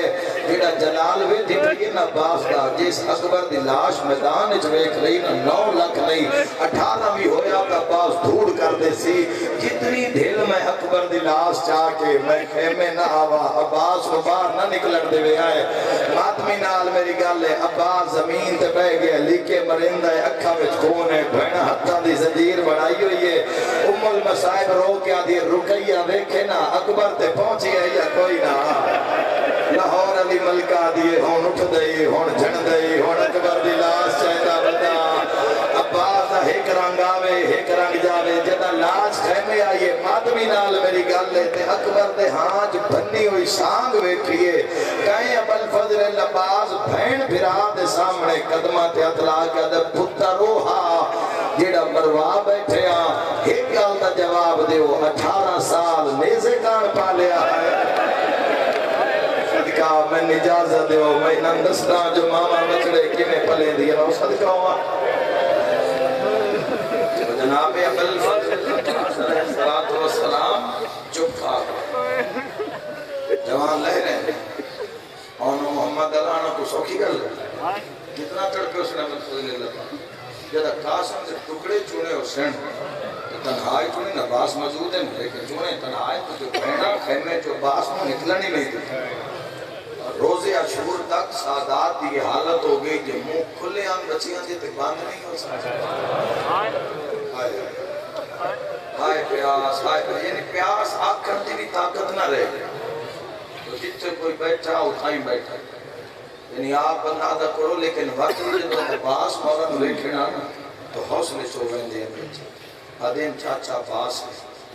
جیڑا جلال وے دی پریے نا عباس دا جس اکبر دی لاش میدان جو ایک رہی نا 9 لاکھ نہیں 18 بھی ہویا کہ عباس دھوڑ کر دے سی کتنی دھیل میں اکبر دی لاش چاہ کے میں خیمے نہ آوا عباس کو باہر نہ نکلن دے وے آئے ماتمی نال میری گل ہے عباس زمین تے بہ گیا لیکے مرندہ اکھا وچ کون ہے بہنہ ہتھاں دی زنجیر بڑھائی ہوئی ہے ام المصائب رو کے آدھی رکیہ دیکھے نا اکبر تے پہنچی ہے یا کوئی نہ لاہور علی ملکہ دیئے ہون اٹھ دئی ہون جھن دئی ہون اکبر دی لاش چاہتا بدا عباس ایک رنگ آوے ایک رنگ جاوے جدہ لاش خیمے آئیے مادمی نال میری گل لے تے اکبر دے ہانج بھنی ہوئی سانگ ویکھئے کہیں اب الفضل لباس بھین بھرا دے سامنے قدمہ تے اطلاع کے دے پتہ روحا جیڑا مروا بیٹھے ایک گل دا جواب دیو 18 سال نیزے کان پا لیا ہے صدقہ میں اجازت دیو میں نندستان جو ماما بچڑے کنے پلے دیا رو صدقہ ہوا جناب ابل صلاة والسلام چپ کھا جوان لہ رہے ہیں اور محمد اللہ کو سوکھی کر لے کتنا تڑپے اس نے مدفوظ اللہ جدہ قاسم سے ٹکڑے چونے حسین تنہائی چونے نباس موجود ہے لیکن چونے تنہائی تو جو بہنہ خیمے جو باس میں نکلنی نہیں تھی روز عاشور تک سادات دی حالت ہو گئی جو منہ کھلے ہم بچیاں دی تک باندھ نہیں ہو سکتا ہائے پیاس ہائے پیاس یعنی پیاس آگ کرتی بھی طاقت نہ رہے تو جتے کوئی بیٹھا اتھائیں بیٹھا یعنی آپ اندازہ کرو لیکن وقت جو باس مورن لیکھنا تو حوصلے سو گئندے ہیں بیٹھے آدین چاچا باس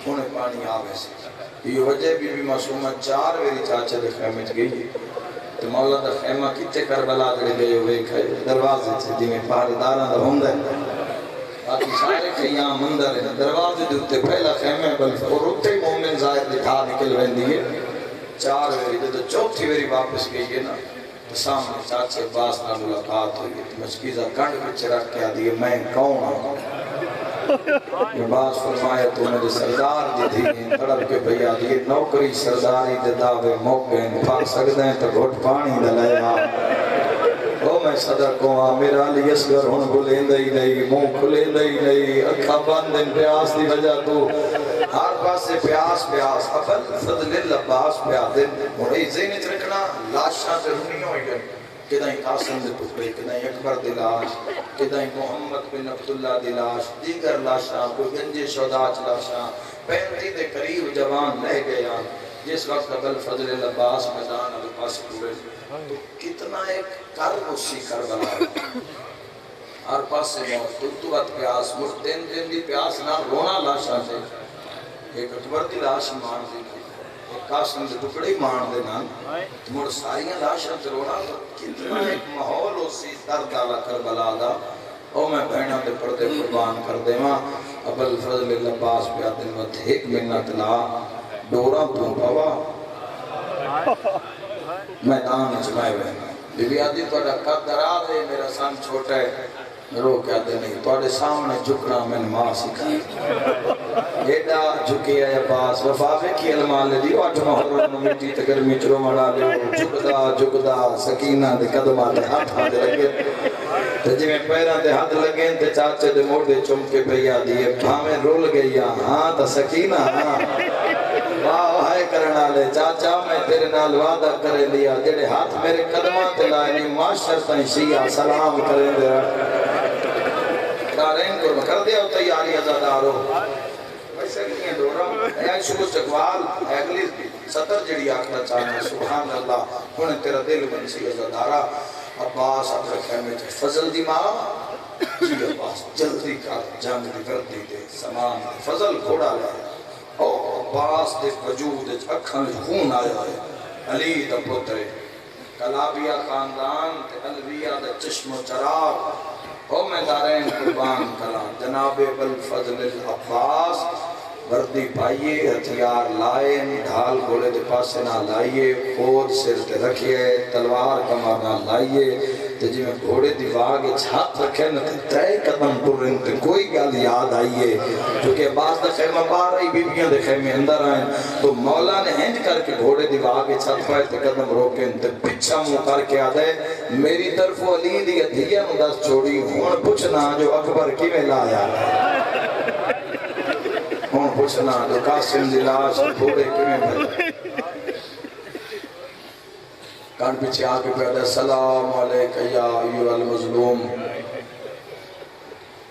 ہونے پانی آوے سے یہ وجہ بھی معصومہ 4 ویری چاچا دے خیمے گئی تو مولا دا خیمہ کتے کربلا دے گئے ہوئے دروازے سے جی میں پاردارہ دا ہوں دے باقی سارے خیام مندر ہیں دروازے دے ہوتے پہلا خیمہ بلکہ اور ہوتے مومن ظاہر دکھا نکل رہن دیئے 4 ویری تو چوتھی ویری واپس گئی ہے نا سامنے چاچے عباس نال ملاقات ہوئی مشکیزہ کنڈ پچھ رکھ کے آدھی میں کون ہوں عباس فرمایا تو مجھے سردار دی تھی تڑپ کے بھئی آدھی نوکری سرداری دے دعوے موقع پھا سکتے ہیں تو گھٹ پانی دلائے او میں صدر کو میرا علی اصغر ہون بھولیں دئی نہیں منہ کھلیں دئی نہیں اکھا بندن پیاس دی وجہ تو ہر پاس سے پیاس پیاس ابل فضل العباس پیادن مڑے ذہن چ رکھنا لاشاں سے رونی ہوئی گئی کدائیں قاسم دے ٹکڑے کدائیں اکبر دی لاش کدائیں محمد بن عبداللہ دی لاش دیگر لاشاں کوئی گنجے شہداء لاشاں 35 دے قریب جوان رہ گیا جس وقت ابل فضل العباس میدان ابل پاس پورے تو کتنا ایک کرب اسی کربلا ہر پاس سے موت تلتوت پیاس مردین دن دی پیاس نہ رونا لاشاں سے ایک اکبر دی لاش مان دی ایک قاسم دے ٹکڑے مان دے نان مڑ ساریاں لاشاں سے رونا تو کتنا ایک ماحول اسی درد آلا کربلا دا او میں بہنہ دے پردے قربان کر دے ماں ابل فضل العباس پیادن وقت ایک منت لا ڈورا تو پوا میدان اجمائے ہوئے بی بی آدھی توڑا قدر آدھے میرا سن چھوٹا ہے رو کیا دے نہیں توڑے سامنے جھکنا میں نے ماں سکھائی ایڈا جھکی ہے عباس وفافے کی علمان لے دی واٹھ محرم مٹی تگر مچرو مڑا لے جھکدا سکینہ دے قدمہ دے ہاتھ دے لگے تے جی میں پیران دے ہاتھ لگیں تے چاچے دے موڑ دے چمکے پہیا دیئے بھامیں رول گئی ہاں تا سکینہ ہاں واہ ہائے کرنا لے چاچا میں تیرے نال وعدہ کرے لیا جڑے ہاتھ میرے قدمہ تے لائنی معاشر تائیں شیعہ سلام کریں دے دارین کو کر دیا ہو تیاری ازادارو ویسے نہیں ہے دورا اے شکر چکوال اگلی سطر جڑی آکھنا چاہنا سبحان اللہ انہیں تیرا دل بنسی ازادارا عباس اب رکھے میں فضل دی ماں جی عباس جلدی کر جنگ دی کردی دے سامان فضل گھوڑا لے او عباس دے وجود اکھاں خون آیا ہے علی دا پتر کلابیہ خاندان تے الویہ دا چشم و چراغ او میں دارین قربان کلام جناب ابل فضل العباس وردی پائیے ہتھیار لائے ڈھال گھوڑے دے پاسے نہ لائیے خود سر تے رکھیے تلوار کمار نہ لائیے تے جی میں گھوڑے دی واگے چھات رکھے نہ تے قدم ٹرن تے کوئی گل یاد آئیے چونکہ بعض دا خیمہ بار آئی بیبیاں دے خیمے اندر آئیں تو مولا نے ہنج کر کے گھوڑے دی واگے چھات پائے تے قدم روکیں تے پچھا منہ کر کے آدھے میری طرف علی دی ادھیہ نو دست چھوڑی ہون پوچھنا جو اکبر کی میں لایا ہون پوچھنا جو قاسم دی لاش گھوڑے کی میں بھائی کان پیچھے آگے پیدا سلام علیکہ یا ایوہ المظلوم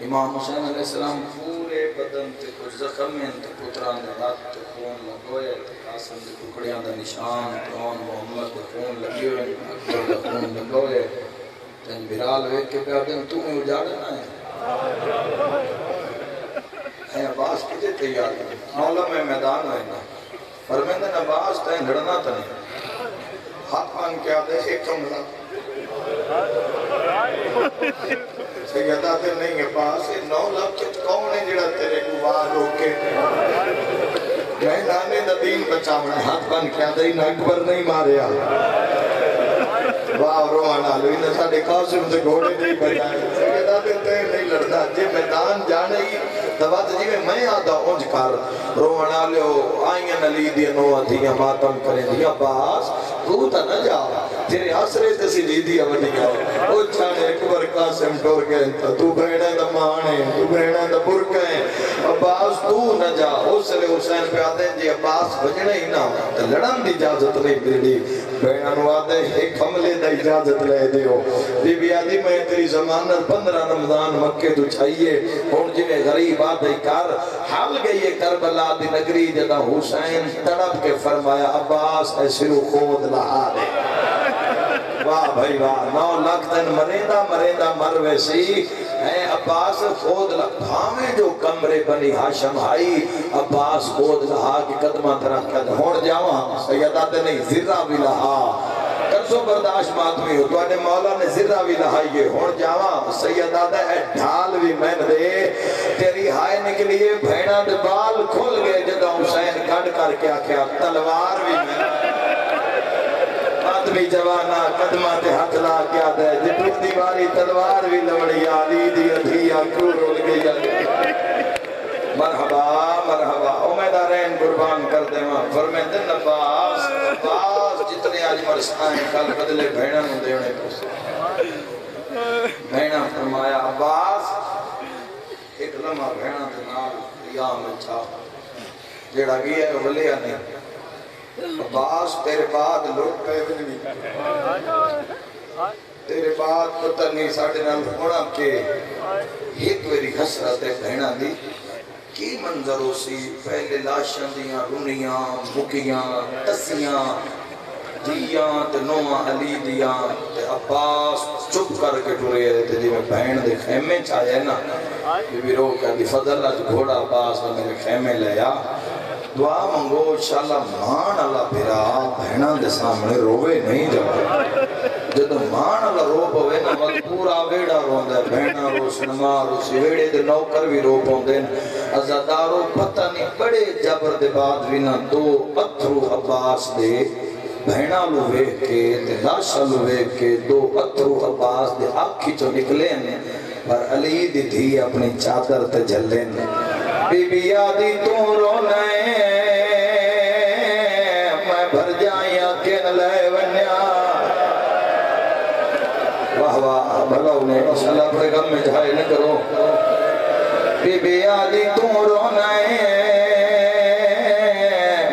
امام حسین علیہ السلام پورے بدن تے کچھ زخمین تے پتران دے ہاتھ تے خون لگوئے تے قاسم دے ٹکڑیاں دے نشان تے آن محمد دے خون لگے ہوئے اکبر دے خون لگوئے تے بھرال ہوئے کہ پیادن تو میں اجاڑنا ہے اے عباس کجے تیار ہے مولا میں میدان ہوئے فرمیندن عباس تین لڑنا تا نہیں ہاتھ مان کیا دے ایک کملا سیدہ تے نہیں ہے پاس 9 لاکھ کون ہے جڑا تیرے گوار روکے میں نانے دا دین بچاونا ہاتھ مان کیا دے نہ اکبر نہیں ماریا واہ روحانا لو انہیں ساڑھے قاسم سے گھوڑے نہیں بجائے سیدہ تے نہیں لڑتا جی میدان جانے ہی دوات جی میں آدھا اونج کر روحانا لو آئین علی دی نوہ دیا ماتم کریں دیا باس تو تا نہ جا تیرے حسرے تسی لی دیا بڑی گئے او چھانے اکبر قاسم ٹور گئے تو بہنے دا مانے تو بہنے دا برکیں عباس تو نہ جا اس لئے حسین پہ آدھے جی عباس بجنے ہی نہ تو لڑن دی اجازت نہیں ملی بہنانو آدھے ایک حملے دا اجازت لے دیو بی بی آدھی میں تیری زمانت 15 رمضان مکہ تو چھائیے اور جنہیں غریب آدھے کار حال گئی کربلا دی نگری جدا حسین تڑپ کے فرمایا عباس اے سرو خود لہا دے واہ بھائی واہ 9 لاکھ تن مریندہ مروے سی اے عباس خود لہا میں جو کمرے بنی ہاشم آئی عباس خود لہا کی قدمہ ترکت ہون جاواں سیدہ تے نہیں ذرہ بھی لہا کرسو برداشت ماتمی ہو تو انے مولا نے ذرہ بھی لہائیے ہون جاواں سیدہ تے اے ڈھال بھی میں دے تیری ہائے نکلیے بھیڑا دے بال کھل گئے جدہ حسین کھڑ کر کے آکھیا تلوار بھی میں بھی جوانا قدمہ تے ہاتھ لا کیا دے جتوک دیواری تلوار بھی لوڑی علی دی ادھیا کیوں رول گئی مرحبا مرحبا امیدارین قربان کر دے ماں فرمین دن عباس جتنے آج مرسائیں کل بدلے بھیڑا نو دیونے پوسے بھیڑا فرمایا عباس ایک لمحہ بھیڑا دنال قیام اچھا جیڑا گیا ہے ولیہ نہیں عباس تیرے بعد لوگ پہ بھی نہیں تیرے بعد پتہ نہیں ساڑھے نال ہونا کہ ایک ویری حسرت ہے بھیڑا دی کی منظروں سی پہلے لاشاں دیاں رونیاں مکیاں تسیاں دیاں تے نوہ علی دیاں تے عباس چپ کر کے ٹورے تھے جی میں بہن دے خیمے چاہے نا بی بی رو کہا دی فضل آج گھوڑا عباس میں میرے خیمے لیا دعا منگو انشاءاللہ مان اللہ پیرا بہنہ دے سامنے روے نہیں جاؤ جد مان اللہ رو پوے نا وقت پورا ویڑا رون دے بہنہ روس نمار روسی ویڑے دے نوکر بھی رو پون دے ازادارو پتہ نہیں بڑے جبر دے بعد وینا دو اترو عباس دے بہنہ لو ویک کے تے لاشا لو ویک کے دو اترو عباس دے آکھی چو نکلے نے پر علی دی دھی اپنی چادر تے جھلے نے بی بی آدھی تو رونے میں بھر جائیں کن لے ونیا واہ واہ بھلا انہیں اللہ پڑے غم میں جھائے نہ کرو بی بی آدھی تو رونے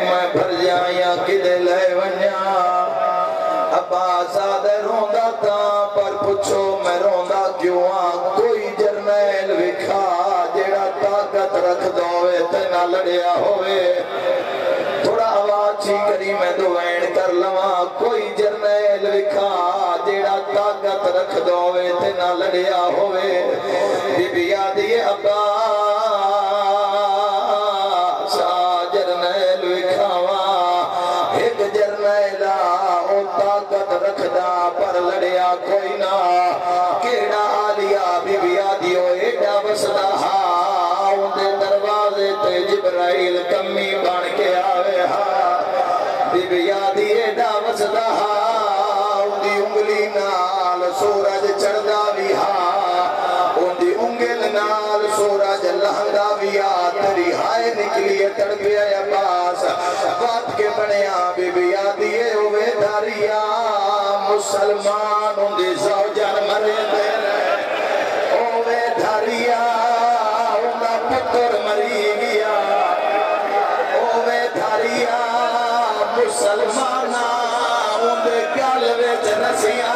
میں بھر جائیں کن لے ونیا عباس آدھے روندہ تھا پر پچھو میں روندہ کیوں کوئی جرنیل وکھا جیڑا طاقت رکھ دوئے تینا لڑیا ہوئے تھوڑا آواز چی کری میں دوائن کر لواں کوئی جرنیل وکھا جیڑا طاقت رکھ دوئے تینا لڑیا ہوئے بی بی آدھی عباس جرنیل وکھاواں ایک جرنیلہ او طاقت رکھ دا پر لڑیا کوئی نہ کیڑا آلیا بی بی آدھی او ایڈا بسدہ اندے دروازے تے جبرائیل کمی بان کے آوے بی بی آدھی ایڈا بسدہ اندی انگلی نال سورج چڑھدا بھی اندی انگل نال سورج لہنگا بھی تری ہائے نکلیے تڑپیا یا پاس بات کے بنیا بی بی آدھی اوے داریا مسلمان اندی زوجان مرے دے اوے داریا اندہ پتر مری گیا اوے داریا مسلمانہ اندے گالوے جنسیاں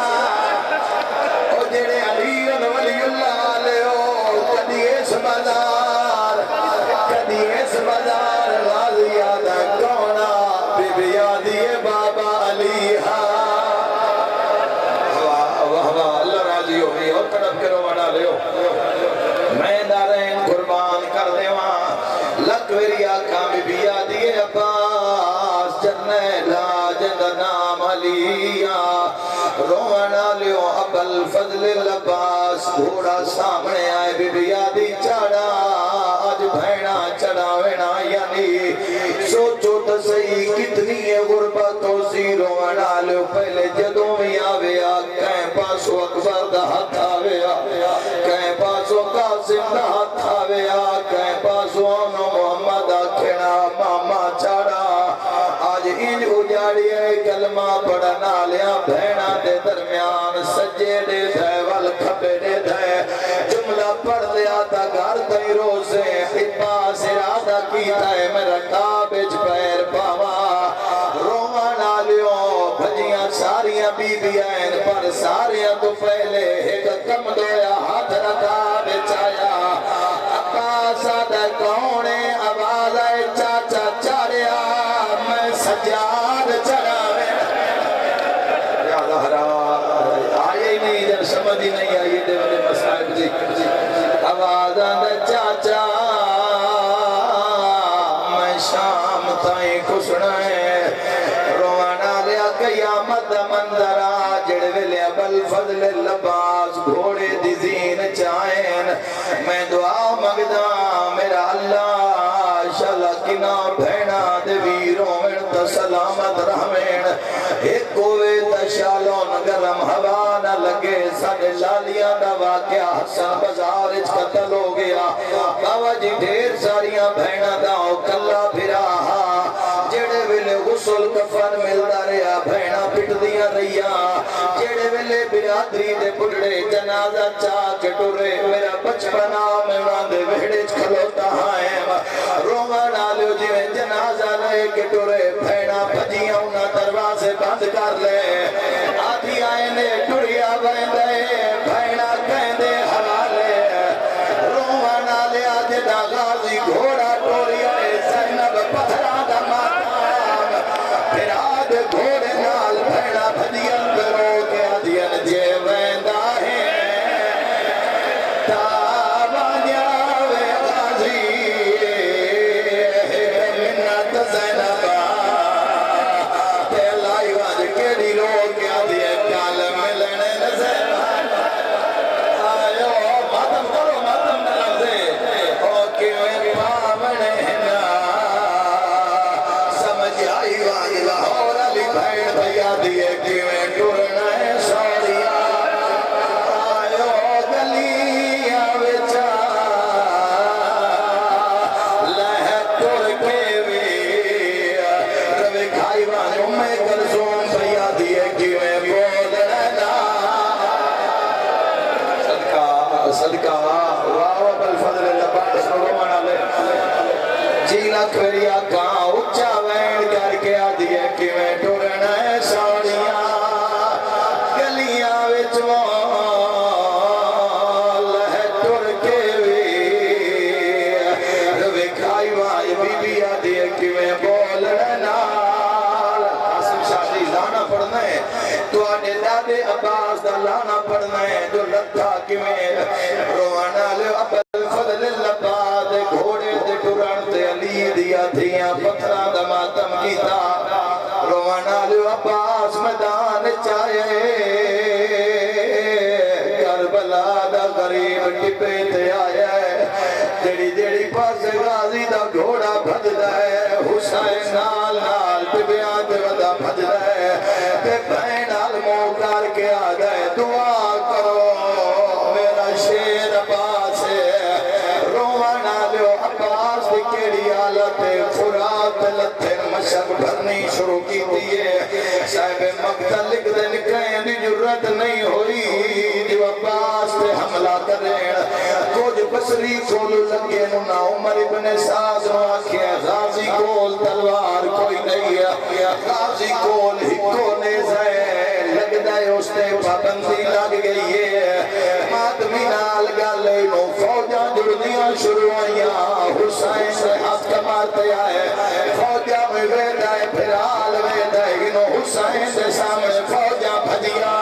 او جڑے علی ولی اللہ لے کدی اس بازار کدی اس بازار غازی آدھا کونا بی بی آدھی بابا علی اللہ راضی ہوئی اور تڑپ کے رو بنا لے میں دارین قربان کر دے وہاں لکویری آقا بی بی آدھی عباس جرنیلا جند نام علیہ رونا لیو ابل فضل العباس گھوڑا سامنے آئے بی بی آدھی چڑھا آج بھینا چڑھا وینا یعنی سوچو تو صحیح کتنی غربت ہو سی رونا لیو پہلے جدوں میں آویا کہیں پاسو اکبر دا ہاتھ آویا کہیں پاسو قاسم دا ہاتھ آویا کہیں پاسو انو محمد آکھنا ماما چڑھا آج ان اجاڑی کلمہ پڑھنا لیا بہنا دے درمیان سجے دے دھائے والکھپے دے دھائے جملہ پڑھ دیا تا گھر تئی روزے عباس ارادہ کی تھائے میرا کابج پیر پاوا رومانا لیو بھجیاں ساریاں بی بی آئین پر ساریاں تو پہلے ایک کم دویا ہاتھ رکھا بچایا عباس آدھا کونے آواز آئے چاچا چاریا میں سجاد چڑھاوے یا دہرا آئے نہیں جب سمجھ ہی نہیں آئیے دے والے مسائب جی آواز آدھا چاچا میں شام تائیں کسنا ہے روانا لیا قیامت مندرہ جڑ ویلے ابل فضل العباس گھوڑے دی زین چائن میں دعا مگدہ میرا اللہ شاءاللہ کنا بھینا دوی بھی رومن تو سلامت رہمین ایک کوئے تشالون گرم ہوا نہ لگے ساڑھے لالیاں دا واقعہ حسن بازار اچ قتل ہو گیا بابا جی ڈھیر ساریاں بہنہ داؤ کلا پھرا جڑے ویلے غسل کفن ملدا رہیا بہنہ پٹ دیاں رہیا جڑے ویلے برادری دے بڑھڑے جنازہ چاک ٹورے میرا بچپنا میں واندے وہڑے کھلوتا ہائیں روما ڈالیو جی میں جنازہ لے کے ٹورے بہنہ بھجیاں انہاں دروازے بند کر لے آدھی آئینے ٹوریا بندے بہنہ کہندے حوالے روما ڈالے آجے دا غازی گھوڑا ٹوریا زینب پتھرا دا ماتام پھر آدھ گھوڑے نال بہنہ بھجیاں کرو کے آدھیاں جے ویندہ ہے تابانیا وے غازی منت زینبہ تیلائی واج کیڑی لوگ کے آدھیاں کال ملنے زینب آئیو ماتم کرو ماتم نلزے اوکے وے پامنے نا سمجھ آئی واج لاہور علی بھائیڑ بھیا دیئے کیویں ٹورنا ہے سوریا آئیو گلیاں وچا لہ ٹور کے وی روی کھائی واج امے کرزون بھیا دیئے کیویں بولنا صدقہ واہ بالفضل اللہ باعث رومانا لے جینا کھریا کہاں اچھا وین کر کے آدھیے کیویں ٹورنا ہے ساڑیاں گلیاں وچوں لہ ٹور کے وی روی کھائی وائی بی بی آدھیے کیویں بولنا قاسم شاہی لانا پڑھنا ہے تو آنے دادے عباس دا لانا پڑھنا ہے جو لگتا کیویں روانا لے ابل فضل اللہ باد گھوڑے دے ٹوران تے علی دیا دھیاں پتھرا دا ماتم کیتا روانا لے عباس میدان چاہے کربلا دا غریب ٹپے تے آیا ہے جڑی جڑی پاس غازی دا گھوڑا بھجدا ہے حسین نال نال ٹپیاں تے ودا بھجدا ہے تے بہن نال منہ کر کے آ گئے دعا کرو میرا شیر عباس روانا لیو عباس دی کیڑی حالت فرات لتھن مشک بھرنی شروع کی دیئے صاحب مقتل لکھ دے نکلیں دی جرت نہیں ہوئی جو عباس پہ حملہ کریں کچھ بسری کھول لگے نونا عمر ابن سعد نو آکھے غازی کول تلوار کوئی نہیں ہے غازی کول ہکو نیزے لگ دائے اس نے پابندی لگ گئی ہے مادمی نال گالے نو فوجاں جڑنیاں شروع آئیاں حسین سے ہاتھ کمارتے آئے فوجاں میں ویدائے پھر آل ویدائے نو حسین سے سامنے فوجاں بھجیاں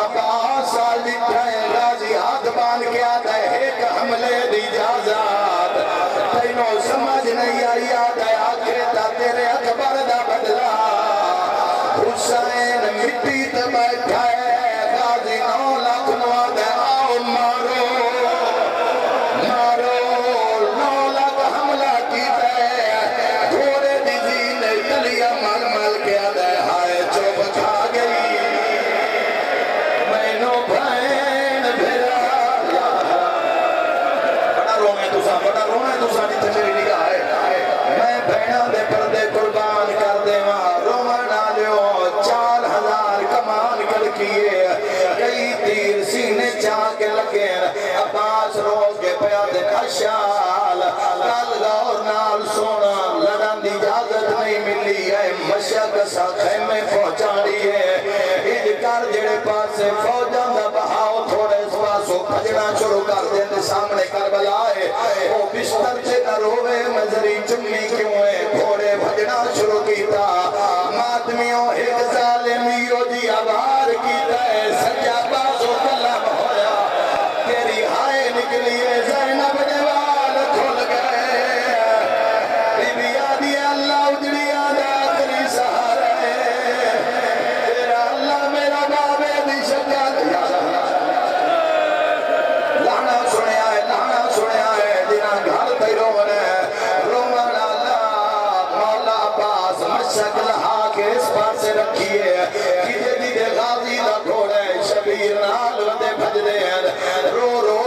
عباس آل لکھائے غازی ہاتھ بان کے آتا ہے ایک حملے دی جازات تینوں سمجھ نہیں آئی آتا ہے آکھے تا تیرے اکبر دا بدلا حسین مٹی تے بیٹھا ہے غازی 9 لاکھ نوا دے آؤ مارو 9 لاکھ حملہ کیتا ہے گھوڑے دی زین گلیاں مل مل کے آدھے ہائے چوب کھا گئی مینو بھین بھیرا بڑا رونا ہے تو سانی تجھے لیا ہے میں بھینہ دے پردے قربان کر دے وہاں روما ڈالیو 4000 کمان کر کیے کئی تیر سینے چاہ کے لگے عباس روز کے پیادے اشال کل گور نال سونا لڑن دی اجازت نہیں ملی ہے مشک سا خیمے پہنچانی ہے کر جڑے پاس سے فوجاں دا بہاؤ تھوڑے اس پاسوں بھجنا شروع کر دیں سامنے کربلا ہے وہ بستر سے نہ روے مزری چمی کیوں ہے گھوڑے بھجنا شروع کیتا ماتمیوں ایک ظالمیوں جی آبار کیتا ہے سجا بازو کلم ہویا تیری ہائے نکلی ہے زینب جوال کھل گئے بی بی آدھی اللہ اجڑی آدھا آخری سہارا ہے تیرا اللہ میرا بابے دی شکا لانا سنیا ہے جنہ گھر تے رونے رومن اللہ نبی نال دے بھجدے ہیں رو رو